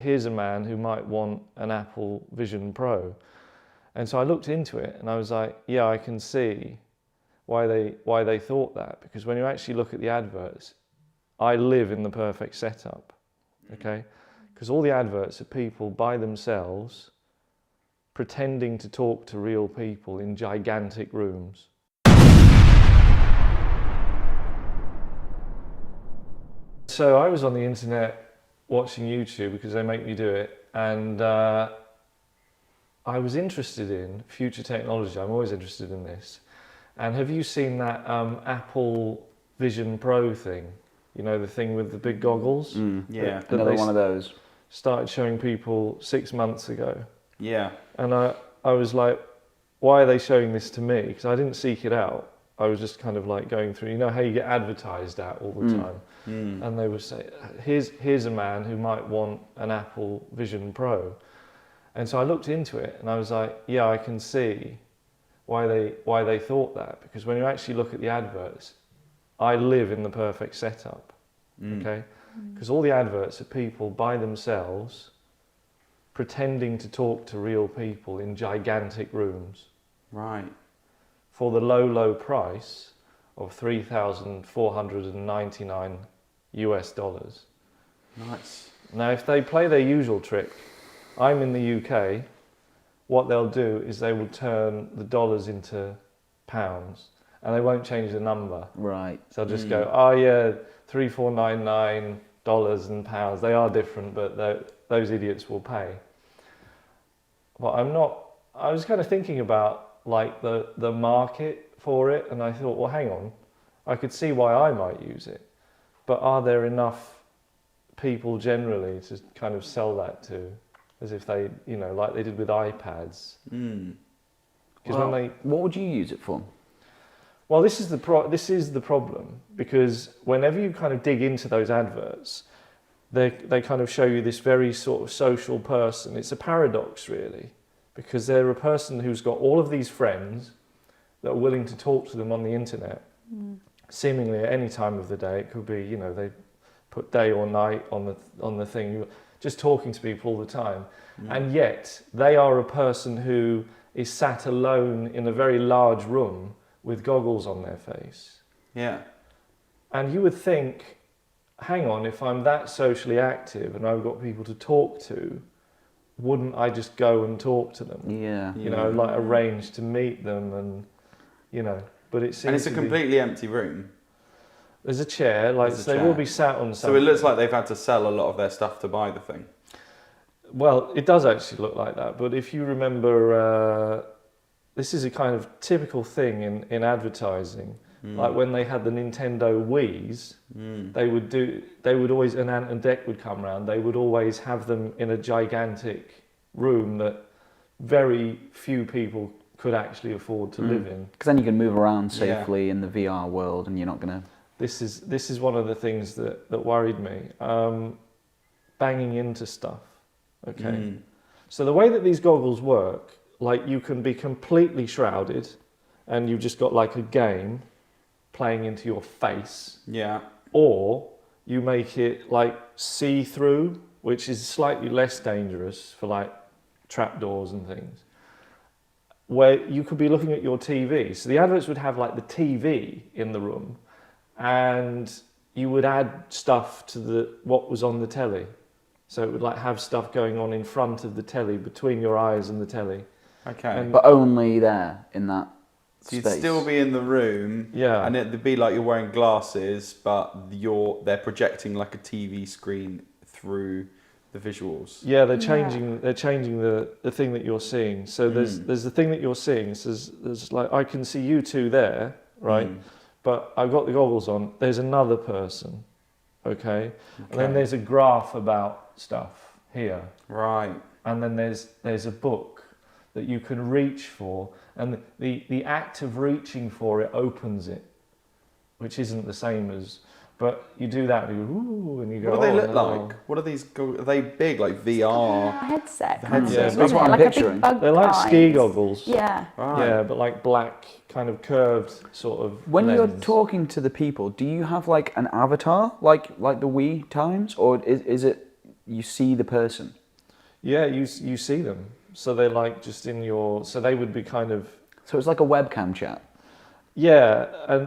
here's a man who might want an Apple Vision Pro. And so I looked into it and I was like, yeah, I can see why they thought that, because when you actually look at the adverts, I live in the perfect setup, okay? Because all the adverts are people by themselves pretending to talk to real people in gigantic rooms. So I was on the internet watching YouTube because they make me do it, and I was interested in future technology. I'm always interested in this. And have you seen that Apple Vision Pro thing? You know, the thing with the big goggles? Yeah. Another one of those. Started showing people 6 months ago. Yeah. And I was like, why are they showing this to me? Because I didn't seek it out. I was just kind of like going through, you know how you get advertised at all the time? And they would say, here's a man who might want an Apple Vision Pro. And so I looked into it and I was like, yeah, I can see why they thought that, because when you actually look at the adverts, I live in the perfect setup, okay? Because all the adverts are people by themselves pretending to talk to real people in gigantic rooms. Right. For the low price of $3,499 US. Nice. Now, if they play their usual trick, I'm in the UK, what they'll do is they will turn the dollars into pounds and they won't change the number. Right. So they'll just go, oh yeah, $3,499 and pounds. They are different, but those idiots will pay. But I was kind of thinking about like the market for it, and I thought, well, hang on, I could see why I might use it, but are there enough people generally to kind of sell that to, as if they, you know, like they did with iPads? Because when they, what would you use it for? well, this is the problem, because whenever you kind of dig into those adverts, they kind of show you this very sort of social person. It's a paradox, really, because they're a person who's got all of these friends that are willing to talk to them on the internet, seemingly at any time of the day. It could be, you know, they put day or night on the thing, just talking to people all the time. And yet they are a person who is sat alone in a very large room with goggles on their face. Yeah. And you would think, hang on, if I'm that socially active and I've got people to talk to, wouldn't I just go and talk to them? Yeah. You know, like arrange to meet them, and, you know, but it seems And it's a completely empty room. There's a chair, like There's a they chair. will be sat on something. So it looks like they've had to sell a lot of their stuff to buy the thing. Well, it does actually look like that, but if you remember, this is a kind of typical thing in advertising. Like when they had the Nintendo Wiis, they would always, and Ant and Dec would come around, they would always have them in a gigantic room that very few people could actually afford to live in. Because then you can move around safely in the VR world, and you're not going to... This is one of the things that worried me. Banging into stuff, okay? So the way that these goggles work, like you can be completely shrouded and you've just got like a game playing into your face. Yeah. Or you make it like see-through, which is slightly less dangerous for like trapdoors and things, where you could be looking at your TV. So the adverts would have like the TV in the room, and you would add stuff to what was on the telly. So it would like have stuff going on in front of the telly, between your eyes and the telly. Okay. But only there, in that So you'd space. still be in the room, Yeah. and it'd be like you're wearing glasses, but they're projecting like a TV screen through the visuals. Yeah, they're changing the thing that you're seeing. So there's the thing that you're seeing. So there's like, I can see you two there, right? But I've got the goggles on. There's another person, okay? And then there's a graph about stuff here. Right. And then there's a book that you can reach for, and the act of reaching for it opens it, which isn't the same as, but you do that, and you go, ooh, and you go, What do they look no. like? What are these? Are they big, like VR? Headset. The kind of headset. thing, That's isn't what it? I'm Like a picturing. big bug They're like ski eyes. goggles. Yeah. Right. Yeah, but like black, kind of curved sort of When you're lens. talking to the people, do you have like an avatar, like the Wii times, or is it you see the person. Yeah, you see them. So they're like just in your. So they would be kind of. So it's like a webcam chat. Yeah,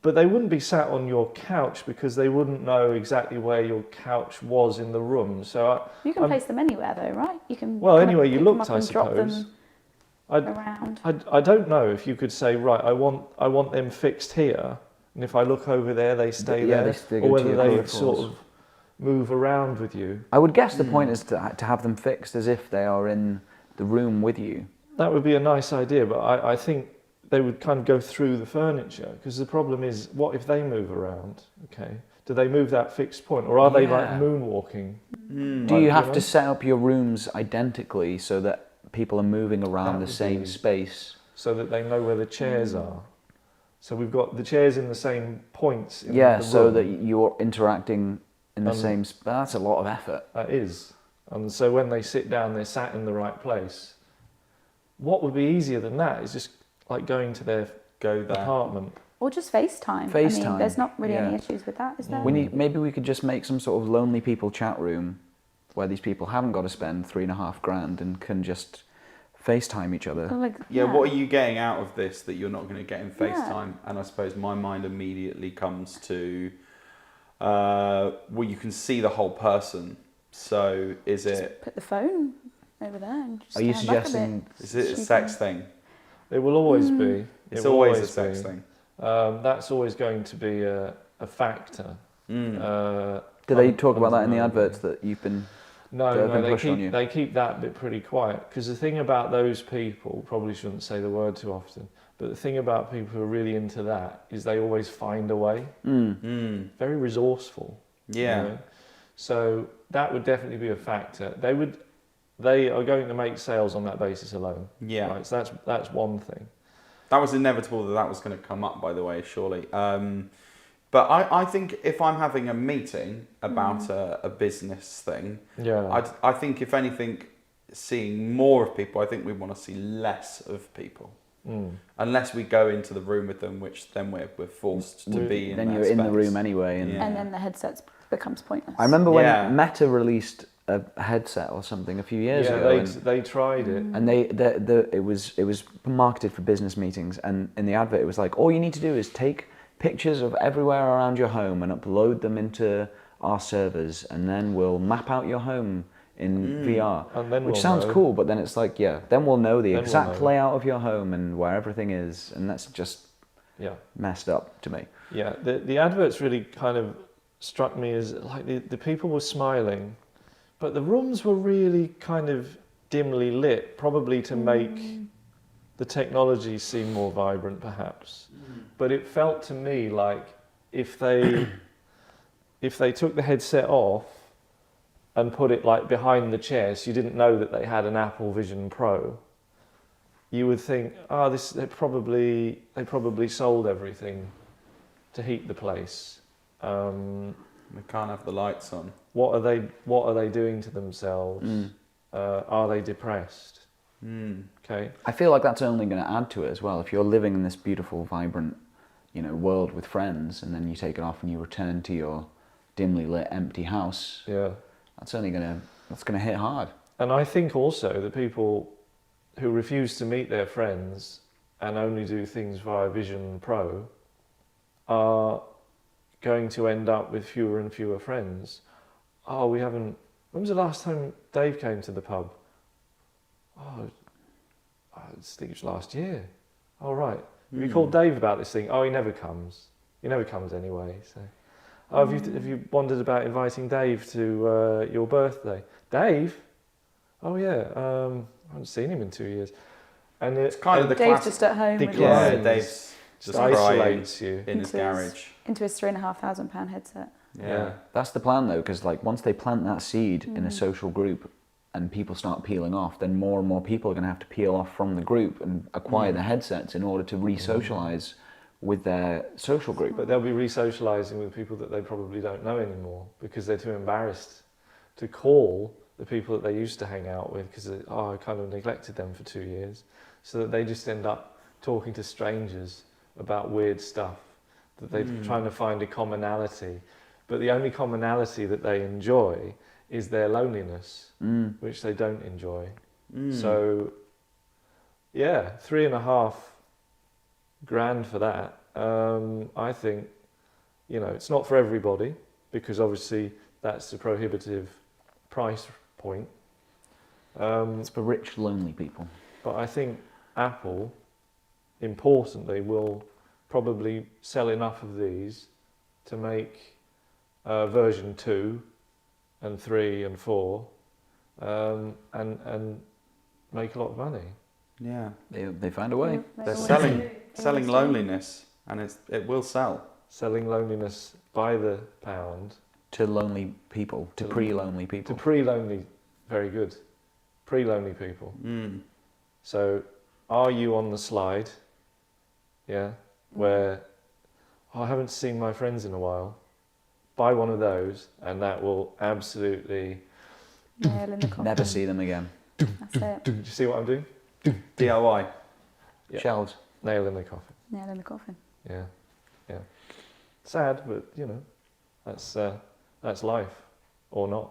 but they wouldn't be sat on your couch because they wouldn't know exactly where your couch was in the room. So you can place them anywhere, though, right? You can. Well, kind of anyway, you pick them looked, up I and drop them suppose. around. I don't know if you could say, right, I want them fixed here, and if I look over there, they stay Yeah, there, they go or to whether your they peripherals. sort of move around with you. I would guess the point is to have them fixed as if they are in the room with you. That would be a nice idea, but I think they would kind of go through the furniture, because the problem is, what if they move around? Okay, do they move that fixed point, or are they like Yeah. moonwalking? Do you have know? to set up your rooms identically so that people are moving around That the would same be- space? So that they know where the chairs are. So we've got the chairs in the same points in Yeah, the so room. that you're interacting in the same. That's a lot of effort. That is. And so when they sit down, they're sat in the right place. What would be easier than that is just like going to their Go there. apartment. Or just FaceTime. I FaceTime, mean, there's not really yeah. any issues with that, is there? Maybe we could just make some sort of lonely people chat room where these people haven't got to spend $3,500 and can just FaceTime each other. Or like, Yeah, what are you getting out of this that you're not going to get in FaceTime? And I suppose my mind immediately comes to, well, you can see the whole person. So is it Put the phone over there and just Are you stand back a bit. suggesting? is it a You sex can- thing? It will always be. It's It will always a sex be. thing. That's always going to be a factor. Do they talk about that in the adverts that you've been? No, that have no, been pushed on you? they keep that bit pretty quiet, because the thing about those people, probably shouldn't say the word too often, but the thing about people who are really into that is they always find a way. Very resourceful. you Yeah. know. So that would definitely be a factor. They are going to make sales on that basis alone. Yeah. Right, so that's one thing. That was inevitable that was going to come up, by the way, surely. But I think if I'm having a meeting about a business thing, Yeah. I think if anything, seeing more of people, I think we want to see less of people. Unless we go into the room with them, which then we're forced to be in Then that you're in the space. room anyway. And Yeah. And then the headset becomes pointless. I remember when Yeah. Meta released a headset or something a few years Yeah, ago. they tried it. And it was marketed for business meetings, and in the advert it was like, all you need to do is take pictures of everywhere around your home and upload them into our servers, and then we'll map out your home in VR. And then which we'll sounds know. cool, but then it's like, yeah, then we'll know the Then we'll exact know. layout of your home and where everything is, and that's just Yeah. messed up to me. Yeah, the adverts really kind of struck me as like the people were smiling, but the rooms were really kind of dimly lit, probably to make the technology seem more vibrant, perhaps. But it felt to me like if they took the headset off and put it like behind the chair, so you didn't know that they had an Apple Vision Pro, you would think, they probably sold everything to heat the place. We can't have the lights on. What are they doing to themselves? Are they depressed? Okay. I feel like that's only going to add to it as well. If you're living in this beautiful, vibrant, world with friends, and then you take it off and you return to your dimly lit, empty house, Yeah. that's gonna hit hard. And I think also the people who refuse to meet their friends and only do things via Vision Pro are going to end up with fewer and fewer friends. When was the last time Dave came to the pub? I think it was last year. Oh, right. Have you called Dave about this thing? Oh, he never comes. He never comes anyway. So, have you wondered about inviting Dave to your birthday? Dave? Oh yeah. I haven't seen him in 2 years. And It's kind of the Dave's classic. just at home with decline. his- Yeah, Dave's just isolates crying you. in his garage. into his £3,500 headset. Yeah. That's the plan though, because like once they plant that seed in a social group and people start peeling off, then more and more people are going to have to peel off from the group and acquire the headsets in order to re-socialize with their social group. But they'll be re-socialising with people that they probably don't know anymore because they're too embarrassed to call the people that they used to hang out with because I kind of neglected them for 2 years, so that they just end up talking to strangers about weird stuff, that they're trying to find a commonality. But the only commonality that they enjoy is their loneliness, Mm. which they don't enjoy. Mm. So, yeah, 3.5 grand for that. I think, you know, it's not for everybody because obviously that's the prohibitive price point. It's for rich, lonely people. But I think Apple, importantly, will probably sell enough of these to make version 2 and 3 and 4 and make a lot of money. Yeah. They find a way. They They're always selling do. selling Always do. loneliness, and it will sell. Selling loneliness by the pound To lonely people, to To- pre-lonely to people. pre-lonely, very good, pre-lonely people. Mm. So, are you on the slide? Yeah, where I haven't seen my friends in a while. Buy one of those, and that will absolutely. Nail in the coffin. Never see them again. That's it. Do you see what I'm doing? DIY. Yeah. Shelves. Nail in the coffin. Nail in the coffin. Yeah, yeah. Sad, but you know, that's life, or not.